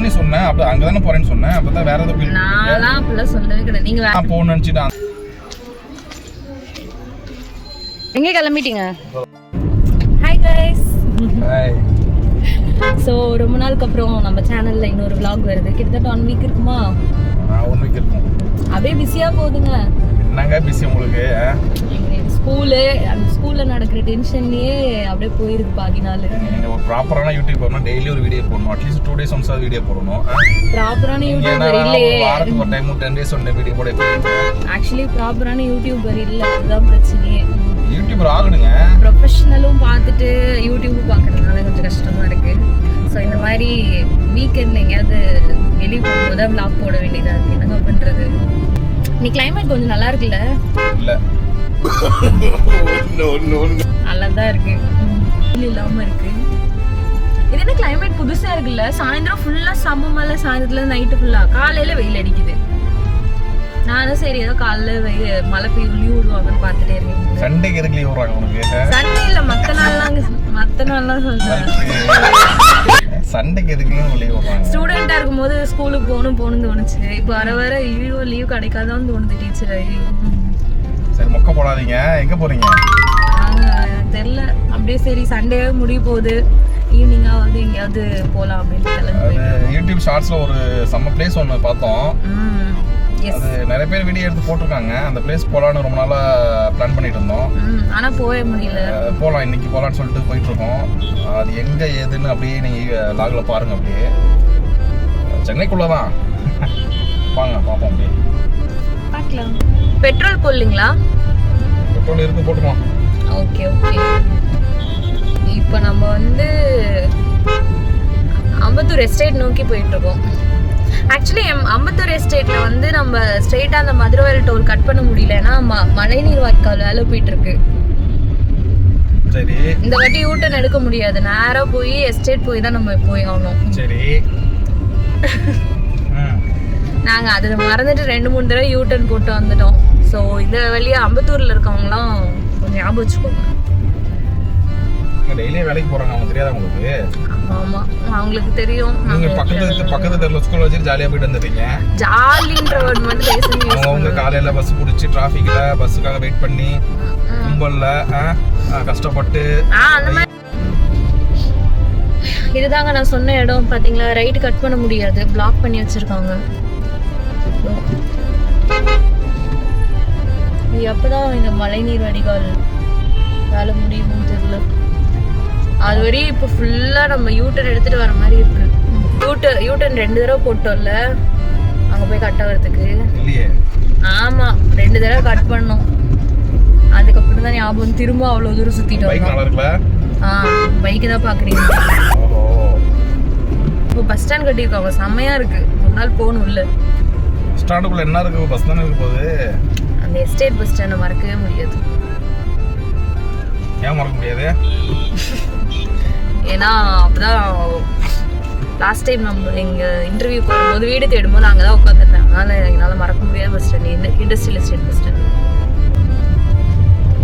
நீ சொன்ன அப்ப அங்க தான போறேன்னு சொன்னேன் அப்பதான் வேற ஏதோ கோயில் நான்லாம் அப்பலாம் சொல்லவே கிடையாது நீங்க வேற போன்னு நினைச்சிட்டு எங்க கிளம்பிட்டீங்க ஹாய் गाइस ஹாய் சோ ரொம்ப நாளுக்கு அப்புறம் நம்ம சேனல்ல இன்னொரு vlog வருது கிட்டத்தட்ட 1 வீக் இருக்குமா 1 வீக் இருக்கும் அப்படியே பிஸியா போகுதுங்க என்னங்க பிஸி உங்களுக்கு ஸ்கூலு அந்த ஸ்கூல்ல நடக்கிற டென்ஷன்லயே அப்படியே போயிருக்கு பாதி நாள் நீங்க ஒரு ப்ராப்பரான யூடியூப் போறணும் டெய்லி ஒரு வீடியோ போடணும் அட்லீஸ்ட் 2 days ஒன்ஸ் வீடியோ போடணும் ப்ராப்பரான யூடியூபர் இல்லையே வாரத்துக்கு ஒரு டைம் 10 days ஒன் வீடியோ போட ஆக்சுவலி ப்ராப்பரான யூடியூபர் இல்ல அதுதான் பிரச்சனையே யூடியூபர் ஆகணுங்க ப்ரொஃபஷனலும் பார்த்துட்டு யூடியூபும் பார்க்கறதுனால கொஞ்சம் கஷ்டமா இருக்கு ஸோ இந்த மாதிரி வீக்கெண்ட்ல எங்கேயாவது வெளியே போகும்போது vlog போட வேண்டியதா இருக்கு என்னங்க பண்றது நீ கிளைமேட் கொஞ்சம் நல்லா இருக்குல்ல இல்ல நல்லாதான் இருக்கு இல்லாம இருக்கு இது என்ன கிளைமேட் புதுசா இருக்குல்ல சாயந்தரம் ஃபுல்லா செம்ம மழை சாயந்தரத்துல நைட்டு ஃபுல்லா காலையில வெயில் அடிக்குது நானும் சரி ஏதோ காலைல மழை பெய்ய லீவ் விடுவாங்கன்னு பார்த்துட்டே இருக்கேன் சண்டேக்கு எதுக்கு லீவ் விடுறாங்க உனக்கு சண்டே இல்ல மத்த நாள்லாம் சொல்றேன் சண்டேக்கு எதுக்கு லீவ் விடுறாங்க ஸ்டூடெண்டா இருக்கும்போது ஸ்கூலுக்கு போகணும்னு தோணுச்சு இப்போ வர லீவ் கிடைக்காதான்னு தோணுது டீச்சர் சரி மொக்க போடாதீங்க எங்க போறீங்க தெரியல அப்படியே சரி சண்டே முடிய போகுது ஈவினிங்காவது எங்கேயாவது போகலாம் அப்படின்னு கிளம்பி யூடியூப் ஷார்ட்ஸ்ல ஒரு செம்ம பிளேஸ் ஒன்று பார்த்தோம் அது நிறைய பேர் வீடியோ எடுத்து போட்டிருக்காங்க அந்த பிளேஸ் போகலான்னு ரொம்ப நாளா பிளான் பண்ணிட்டு இருந்தோம் ஆனா போகவே முடியல போகலாம் இன்னைக்கு போகலான்னு சொல்லிட்டு போயிட்டு இருக்கோம் அது எங்க ஏதுன்னு அப்படியே நீங்க லாக்ல பாருங்க அப்படியே சென்னைக்குள்ளதான் வாங்க பார்ப்போம் அப்படியே பார்க்கலாம் பெட்ரோல் போடலீங்களா பெட்ரோல் இருக்கு போட்டுக்கலாம் ஓகே ஓகே இப்போ நம்ம வந்து அம்பத்தூர் எஸ்டேட் நோக்கி போயிட்டு இருக்கோம் ஆக்சுவலி அம்பத்தூர் எஸ்டேட்ல வந்து நம்ம ஸ்ட்ரெயிட்டா அந்த மதுரவாயல் டோல் கட் பண்ண முடியல ஏன்னா மழைநீர் வாய்க்கால் வேலை போயிட்டு இருக்கு சரி இந்த வாட்டி யூட்டன் எடுக்க முடியாது நேரா போய் எஸ்டேட் போய் தான் நம்ம போய் ஆகணும் சரி நாங்க அதை மறந்துட்டு 2-3 தடவை யூட்டன் போட்டு வந்துட்டோம் ஸோ இந்த வழியா அம்பத்தூர்ல இருக்கவங்கலாம் கொஞ்சம் ஞாபகம் வச்சுக்கோங்க டெய்லியே வேலைக்கு போறாங்க அவங்க தெரியாத உங்களுக்கு ஆமா அவங்களுக்கு தெரியும் நீங்க பக்கத்து தெருல ஸ்கூல் வச்சு ஜாலியா போயிட்டு வந்துட்டீங்க ஜாலின்ற வேர்ட் மட்டும் பேசுங்க அவங்க காலையில பஸ் பிடிச்சி டிராஃபிக்ல பஸ்ஸுக்காக வெயிட் பண்ணி கும்பல்ல கஷ்டப்பட்டு அந்த மாதிரி இதுதாங்க நான் சொன்ன இடம் பாத்தீங்களா ரைட் கட் பண்ண முடியாது பிளாக் பண்ணி வச்சிருக்காங்க எப்பதான் இந்த மழைநீர் வடிகால் வேலை முடியுமோ தெரியல அது வரையும் இப்போ ஃபுல்லா நம்ம யூட்டன் எடுத்துட்டு வர மாதிரி இருக்கு யூட்டன் 2 தடவை போட்டோம்ல அங்க போய் கட் ஆகிறதுக்கு ஆமா 2 தடவை கட் பண்ணோம் அதுக்கப்புறம் தான் ஞாபகம் திரும்ப அவ்வளவு தூரம் சுத்திட்டு வந்தோம் பைக்கு தான் பாக்குறீங்க இப்போ பஸ் ஸ்டாண்ட் கட்டியிருக்காங்க செம்மையா இருக்கு ஒரு நாள் போகணும் உள்ள ஸ்டாண்டுக்குள்ள என்ன இருக்கு பஸ் தானே இருக்கு போகுது அந்த எஸ்டேட் பஸ் ஸ்டாண்டை மறக்கவே முடியாது ஏன் மறக்க முடியாது ஏன்னா அப்பதான் லாஸ்ட் டைம் நம்ம இங்க இன்டர்வியூ போகும்போது வீடு தேடும்போது அங்கே தான் உட்காந்துருந்தேன் அதனால என்னால் மறக்க முடியாத பஸ் ஸ்டாண்ட் இந்த இண்டஸ்ட்ரியல் எஸ்டேட் பஸ் ஸ்டாண்ட்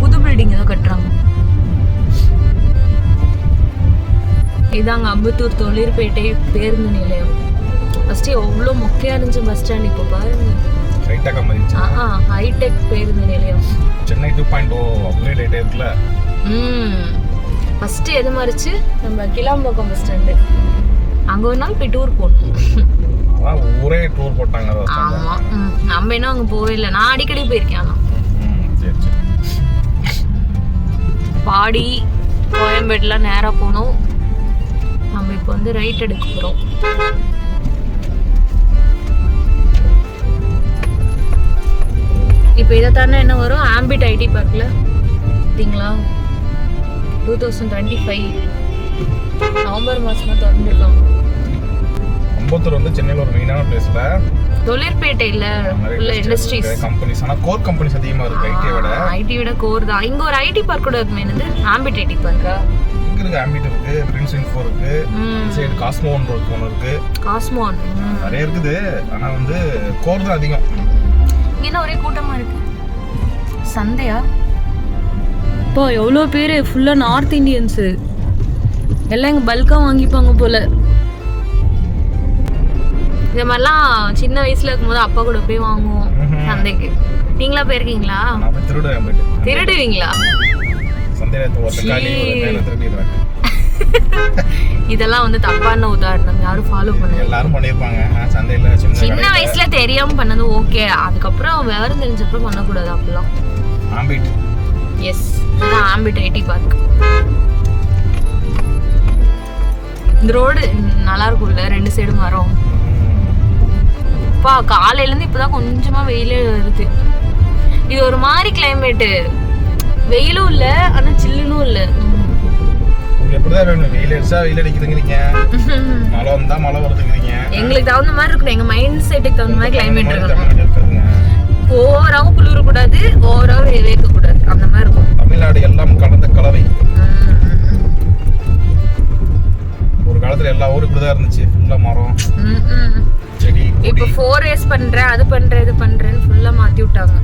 புது பில்டிங் ஏதோ கட்டுறாங்க இதாங்க அம்பத்தூர் தொழிற்பேட்டை பேருந்து நிலையம் ஃபர்ஸ்ட் எவ்வளோ மொக்கையா இருந்துச்சு பஸ் ஸ்டாண்ட் இப்போ பாருங்க ஹைடெக் பேருந்து நிலையம் சென்னை 2.0 அப்கிரேட் ஆயிட்டே இருக்குல ஃபர்ஸ்ட் எது மாதிரிச்சு நம்ம கிளாம்பாக்கம் பஸ் ஸ்டாண்டு அங்க ஒரு நாள் போய் டூர் போனோம் அதான் ஊரே டூர் போட்டாங்க ஆமா நம்ம இன்னும் அங்க போவே இல்லை நான் அடிக்கடி போயிருக்கேன் ஆனா சரி சரி பாடி கோயம்பேடுலாம் நேரா போனோம் நம்ம இப்போ வந்து ரைட் எடுக்க போறோம் இப்போ இதை தானே என்ன வரும் ஆம்பிட் ஐடி பார்க்ல பார்த்தீங்களா 2025 நவம்பர் மாசமா திறந்துருக்காங்க அம்பத்தூர் வந்து சென்னையில் ஒரு மெயினான பிளேஸ்ல தொழிற்பேட்டையில உள்ள இண்டஸ்ட்ரீஸ் கம்பெனிஸ் ஆனா கோர் கம்பெனிஸ் அதிகமா இருக்கு ஐடி விட கோர் தான் இங்க ஒரு ஐடி பார்க் கூட இருக்கு என்னது ஆம்பிட் ஐடி பார்க்கா இங்க இருக்கு ஆம்பிட் இருக்கு பிரின்ஸ் இன்ஃபோ இருக்கு சைடு காஸ்மோன் இருக்கு காஸ்மோன் நிறைய இருக்குது ஆனா வந்து கோர் தான் அதிகம் இங்க ஒரே கூட்டமா இருக்கு சந்தையா இப்போ எவ்வளோ பேர் ஃபுல்லாக நார்த் இந்தியன்ஸு எல்லாம் இங்கே பல்காக வாங்கிப்பாங்க போல இந்த மாதிரிலாம் சின்ன வயசுல இருக்கும்போது அப்பா கூட போய் வாங்குவோம் சந்தைக்கு. நீங்களா போயிருக்கீங்களா? திருடுவீங்களா? இதெல்லாம் வந்து தப்பான உதாரணம், யாரும் ஃபாலோ பண்ணுங்க. எல்லாரும் பண்ணிருப்பாங்க சந்தையில. சின்ன வயசுல தெரியாம பண்ணது ஓகே, அதுக்கப்புறம் விவரம் தெரிஞ்சப்பறம் பண்ணக்கூடாது அப்பெல்லாம். ஆம்பிட். எஸ், இதுதான் ஆம்பிட் ஐடி பார்க். இந்த ரோடு நல்லா இருக்கும்ல, 2 சைடு மரம். அப்பா காலையில இருந்து இப்பதான் கொஞ்சமா வெயிலே வருது. இது ஒரு மாதிரி கிளைமேட், வெயிலும் இல்ல ஆனா சில்லுனும் இல்ல. எப்படிதான் வேணும், வெயில் அடிச்சா வெயில் அடிக்குதுங்கிறீங்க, மழை வந்தா மழை வருதுங்கிறீங்க. எங்களுக்கு தகுந்த மாதிரி இருக்கணும், எங்க மைண்ட் செட்டுக்கு தகுந்த மாதிரி கிளைமேட் இருக்கணும். ஓவராவும் குளிர கூடாது, ஓவராவும் வேர்க்க கூடாது, அந்த மாதிரி இருக்கும். தமிழ்நாடு எல்லாம் கலந்த கலவை. ஒரு காலத்துல எல்லா ஊரும் இப்படிதான் இருந்துச்சு, ஃபுல்லா மரம் செடி. இப்போ 4S பண்றேன், அது பண்றேன், இது பண்றேன்னு ஃபுல்லா மாத்தி விட்டாங்க.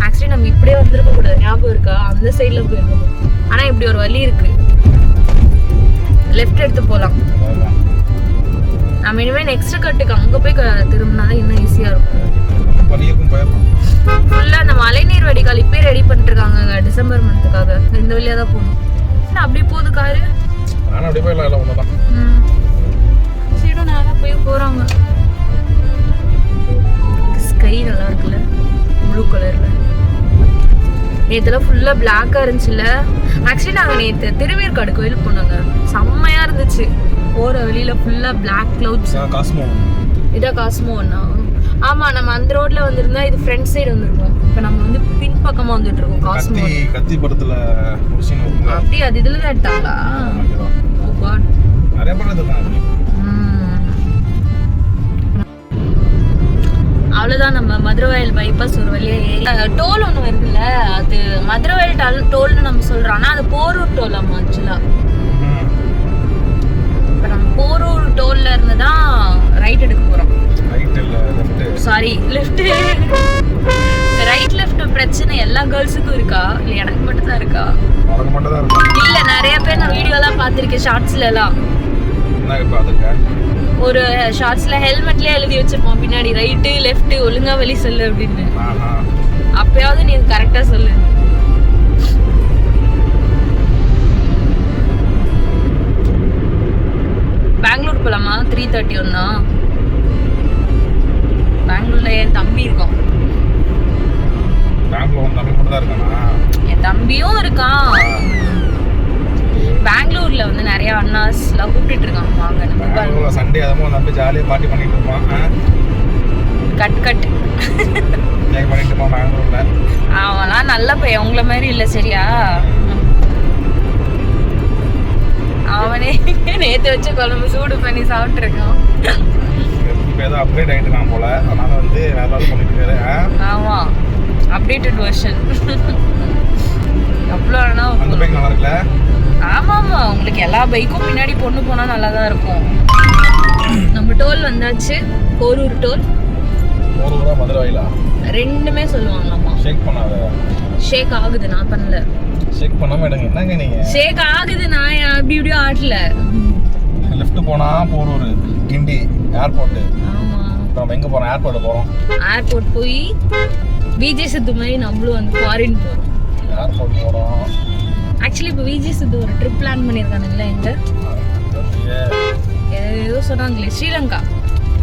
ஆக்சுவலி நம்ம இப்படியே வந்திருக்க கூடாது, ஞாபகம் இருக்கா? அந்த சைட்ல போயிருக்கோம். ஆனா இப்படி ஒரு வழி இருக்கு, லெஃப்ட் எடுத்து போலாம். நம்ம இனிமே நெக்ஸ்ட் கட்டுக்கு அங்க போய் திரும்பினாதான் இன்னும் ஈஸியா இருக்கும். ஃபுல்லா அந்த மழைநீர் வடிகால் இப்பயே ரெடி பண்ணிட்டு இருக்காங்க டிசம்பர் மந்த்துக்காக. இந்த வழியா தான் போகணும். அப்படியே போகுது காரு. சரி, நல்லா போய் போறாங்க. ஸ்கை நல்லா இருக்குல்ல, ப்ளூ கலர்ல. நேற்றுலாம் ஃபுல்லாக பிளாக்காக இருந்துச்சுல்ல. ஆக்சுவலி நாங்கள் நேற்று திருவேற்காடு கோயிலுக்கு போனாங்க, செம்மையாக இருந்துச்சு. போகிற வழியில் ஃபுல்லாக பிளாக் க்ளவுட்ஸ். இதான் காஸ்மோன்னா? ஆமாம், நம்ம அந்த ரோட்டில் வந்திருந்தா இது ஃப்ரண்ட் சைடு வந்துருக்கோம். இப்போ நம்ம வந்து பின் பக்கமாக வந்துட்டு இருக்கோம். காஸ்மோ கத்தி படத்தில் அப்படி அது இதில் தான் எடுத்தாங்களா? நிறைய படம் எடுத்தாங்க. அவ்வளோதான், நம்ம மதுரவாயல் பைபாஸ் ஒரு வழியா ஏறி டோல் ஒன்று வருதுல்ல, அது மதுரவாயல் டோல்னு நம்ம சொல்கிறோம், ஆனால் அது போரூர் டோல். ஆமாம், ஆக்சுவலாக இப்போ நம்ம போரூர் டோல்ல இருந்து தான் ரைட் எடுக்க போகிறோம். Sorry, left. ரைட் லெஃப்ட் பிரச்சனை எல்லா கேர்ள்ஸுக்கும் இருக்கா இல்லை எனக்கு மட்டும் தான் இருக்கா? இல்லை, நிறைய பேர் நான் வீடியோலாம் பார்த்துருக்கேன், ஷார்ட்ஸ்ல எல்லாம். ஒரு ஷார்ட்ஸ்ல ஹெல்மெட்லயே எழுதி வச்சிருப்போம் பின்னாடி, ரைட்டு லெஃப்ட் ஒழுங்கா வெளி சொல்லு அப்படின்னு. அப்பயாவது நீ கரெக்டா சொல்லு. பெங்களூர் போலாமா? 3:31. பெங்களூர்ல என் தம்பி இருக்கான். என் தம்பியும் இருக்கான். பெங்களூர்ல வந்து நிறைய அண்ணாஸ்லாம் கூப்பிட்டு இருக்காங்க, வாங்க நம்ம சண்டே அதமோ நம்ம ஜாலியா பார்ட்டி பண்ணிட்டு இருப்போம். கட் பண்ணிட்டு இருப்போம் பெங்களூர்ல. அவன்லாம் நல்ல பையன், உங்களை மாதிரி இல்லை, சரியா? அவனே நேற்று வச்ச குழம்பு சூடு பண்ணி சாப்பிட்டுருக்கான். ஏதோ அப்டேட் ஆகிட்டு இருக்கான் போல, அதனால வந்து வேற ஏதாவது பண்ணிட்டு இருக்காரு. ஆமா, அப்டேட்டட் வெர்ஷன். எவ்வளோ வேணா அந்த பைக் நல்லா இருக்குல்ல? ஆமாமா, உங்களுக்கு எல்லா பைக்கும் பின்னாடி பொண்ணு போனா நல்லா தான் இருக்கும். நம்ம டோல் வந்தாச்சு, போரூர் டோல். போரூரா மதுரவாயிலா ரெண்டுமே சொல்லுவாங்களாமா. ஷேக் பண்ணாத. ஷேக் ஆகுது, நான் பண்ணல. ஷேக் பண்ணாம எடுங்க. என்னங்க நீங்க? ஷேக் ஆகுது, நான் அப்படி இப்படியே ஆட்டல. லெஃப்ட் போனா போரூர் கிண்டி ஏர்போர்ட். ஆமா, நம்ம எங்க போறோம்? ஏர்போர்ட் போறோம். ஏர்போர்ட் போய் விஜய் சித்து மாதிரி நம்மளும் வந்து ஃபாரின் போறோம். ஏர்போர்ட் போறோம். ஆக்சுவலி இப்போ விஜய் சித்து ஒரு ட்ரிப் பிளான் பண்ணியிருக்கானுங்களா? எங்க ஏதோ சொன்னாங்களே, ஸ்ரீலங்கா.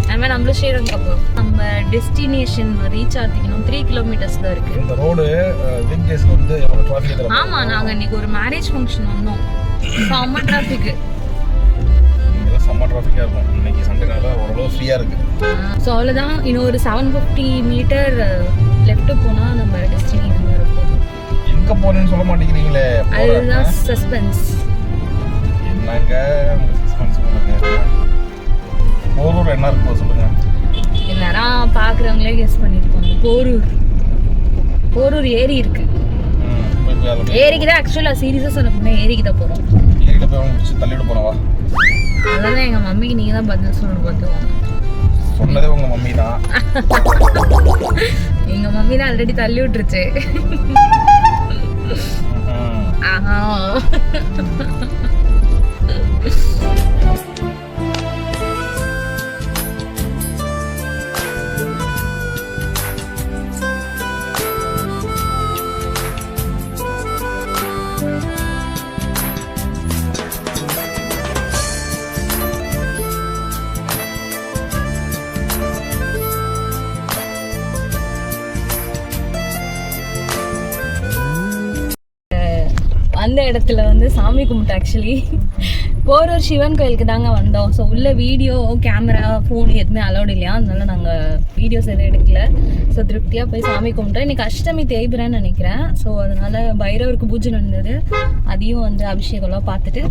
அதுமாதிரி நம்மளும் ஸ்ரீலங்கா போகிறோம். நம்ம டெஸ்டினேஷன் ரீச் ஆகிறதுக்கு 3 கிலோமீட்டர்ஸ் தான் இருக்கு. இந்த ரோடு வீக் டேஸ்ல வந்து எவ்வளவு டிராஃபிக் இருக்கு? ஆமா, நாங்க இன்னைக்கு ஒரு மேரேஜ் ஃபங்க்ஷன் வந்தோம், செம்ம டிராஃபிக். செம்ம டிராஃபிக்கா இருக்கும். இன்னைக்கு சண்டேனால ஓரளவு ஃப்ரீயா இருக்கு. ஸோ அவ்வளோதான், இன்னும் ஒரு 750 மீட்டர் லெஃப்ட் போனா நம்ம டெஸ்டினேஷன் இருக்கும். எங்க போறேன்னு சொல்ல மாட்டேங்கிறீங்களே? அதுதான் சஸ்பென்ஸ். என்னங்க சஸ்பென்ஸ் பண்ணுங்க. போரூர் என்ன இருக்கு சொல்லுங்க. எல்லாரும் பாக்குறவங்களே கெஸ் பண்ணிருப்பாங்க. போரூர் ஏரி இருக்கு. ஏரிக்கு தான் ஆக்சுவலா சீரியஸா சொல்ல போனா ஏரிக்கு தான் போறோம். ஏரிக்கு போய் முடிச்சு தள்ளிட்டு போறவா? அதெல்லாம் எங்க மம்மிக்கு நீங்க தான் பதில் சொல்லணும். பார்த்துவாங்க. சொன்னதே உங்க மம்மி தான். எங்க மம்மி தான் ஆல்ரெடி தள்ளி விட்டுருச்சு. ஆஹா. இடத்துல வந்து சாமி கும்பிட்டு ஆக்சுவலி போரூர் சிவன் கோயிலுக்கு தாங்க வந்தோம். ஸோ உள்ள வீடியோ கேமரா ஃபோன் எதுவுமே அலோடு இல்லையா, அதனால நாங்கள் வீடியோஸ் எதுவும் எடுக்கல. ஸோ திருப்தியாக போய் சாமி கும்பிட்டோம். இன்னைக்கு அஷ்டமி தேய்பிரன்னு நினைக்கிறேன். ஸோ அதனால பைரவருக்கு பூஜை நடந்தது, அதையும் வந்து அபிஷேகம்லாம் பார்த்துட்டு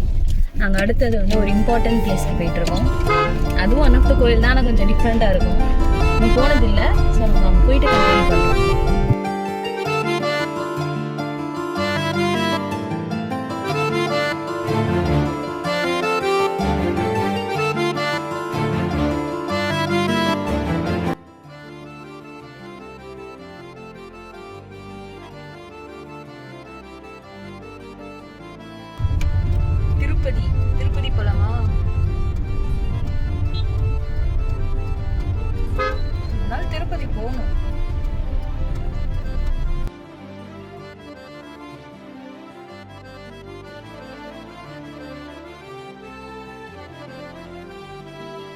நாங்கள் அடுத்தது வந்து ஒரு இம்பார்ட்டன்ட் பிளேஸ்க்கு போயிட்டுருக்கோம். அதுவும் ஒன் ஆஃப் த கோயில் தான், ஆனால் கொஞ்சம் டிஃப்ரெண்ட்டாக இருக்கும். நம்ம போனதில்லை. ஸோ நம்ம போயிட்டு கண்டினியூ பண்ணுறோம். திருப்பதி போலாமா? அதனால திருப்பதி போகணும்.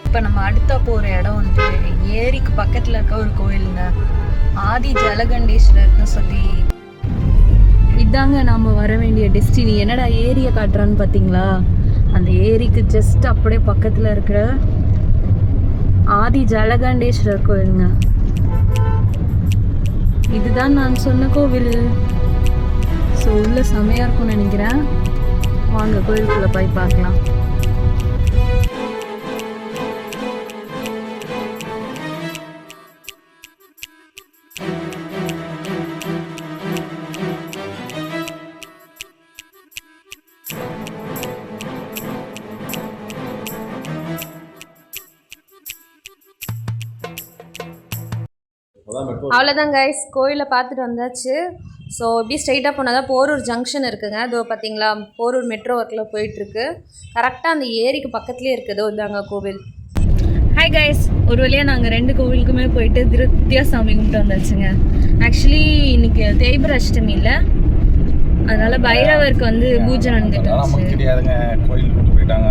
இப்ப நம்ம அடுத்த போற இடம் வந்து ஏரிக்கு பக்கத்துல இருக்க ஒரு கோயிலுங்க, ஆதி ஜலகண்டேஸ்வரர்னு சொல்லி. இதாங்க நாம வர வேண்டிய டெஸ்டினி. என்னடா ஏரியை காட்டுறான்னு பார்த்தீங்களா? அந்த ஏரிக்கு ஜஸ்ட் அப்படியே பக்கத்தில் இருக்கிற ஆதி ஜலகண்டேஸ்வரர் கோயிலுங்க. இதுதான் நான் சொன்ன கோவில். ஸோ உள்ள செமையாக இருக்கும்னு நினைக்கிறேன். வாங்க கோயிலுக்குள்ளே போய் பார்க்கலாம். அவ்வளோதான் கைஸ், கோயிலை பார்த்துட்டு வந்தாச்சு. ஸோ இப்படி ஸ்ட்ரைட்டாக போனால் தான் போரூர் ஜங்ஷன் இருக்குங்க. அதோ பார்த்தீங்களா, போரூர் மெட்ரோ ஒர்க்கில் போயிட்டுருக்கு. கரெக்டாக அந்த ஏரிக்கு பக்கத்துலேயே இருக்குது இதாங்க கோவில். ஹாய் கைஸ், ஒரு வழியாக நாங்கள் 2 கோவிலுக்குமே போயிட்டு திருப்தியாக சாமி கும்பிட்டு வந்தாச்சுங்க. ஆக்சுவலி இன்னைக்கு தேய்பிர அஷ்டமி இல்லை, அதனால பைரவருக்கு வந்து பூஜை நடந்துட்டு கிடையாதுங்க. கோயிலுக்கு போயிட்டாங்க.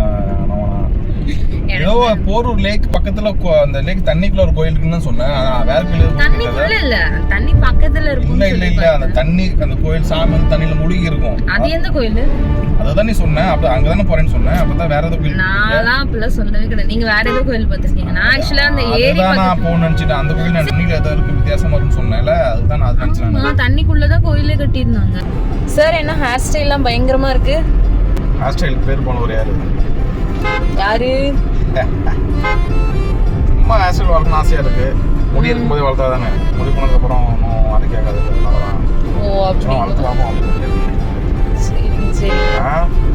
ஏதோ போரூர் லேக் பக்கத்துல அந்த லேக் தண்ணிக்குள்ள ஒரு கோயில் இருக்குன்னு சொன்னேன். வேற கோயில் தண்ணிக்குள்ள இல்ல, தண்ணி பக்கத்துல இருக்கும். இல்ல அந்த தண்ணி, அந்த கோயில் சாமி தண்ணியில முழுகி இருக்கும். அது எந்த கோயில்? அதுதான் நீ சொன்ன. அப்ப அங்கதானே போறேன்னு சொன்னேன். அப்பதான் வேற ஏதோ கோயில். நான்லாம் அப்பெல்லாம் சொல்லவே கிடையாது. நீங்க வேற ஏதோ கோயில் பார்த்திருக்கீங்க. நான் ஆக்சுவலா அந்த ஏரி நான் போகணும்னு நினைச்சிட்டேன். அந்த கோயில் தண்ணியில ஏதோ இருக்கு, வித்தியாசமா இருக்குன்னு சொன்னேன்ல, அதுதான் நான் நினைச்சேன். நான் தண்ணிக்குள்ளதான் கோயிலே கட்டியிருந்தாங்க. சார் என்ன ஹேர் ஸ்டைல்லாம் பயங்கரமா இருக்கு. ஹேர் ஸ்டைல் பேர் போனவர் யாரு? யாரு? சும்மா ஹேர் ஸ்டைல் வளர்க்கணும் ஆசையா இருக்கு. முடி இருக்கும்போதே வளர்த்தா தானே, முடி போனதுக்கு அப்புறம் அது கேட்காது. ஓ அப்படி வளர்த்துலாமோ? சரி சரி,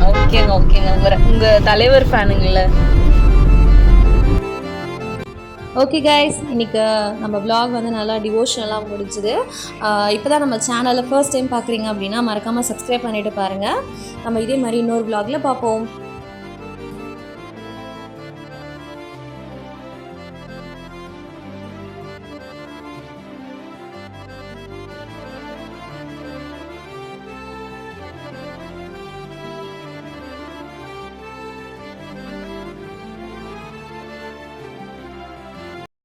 ஓகேங்க ஓகேங்க. உங்க தலைவர் ஃபேனுங்கல்ல. ஓகே கைஸ், இன்றைக்கி நம்ம vlog வந்து நல்லா டிவோஷனலாக முடிஞ்சுது. இப்போ தான் நம்ம சேனலில் ஃபர்ஸ்ட் டைம் பார்க்குறீங்க அப்படின்னா மறக்காமல் சப்ஸ்கிரைப் பண்ணிவிட்டு பாருங்கள். நம்ம இதே மாதிரி இன்னொரு vlogல பார்ப்போம்.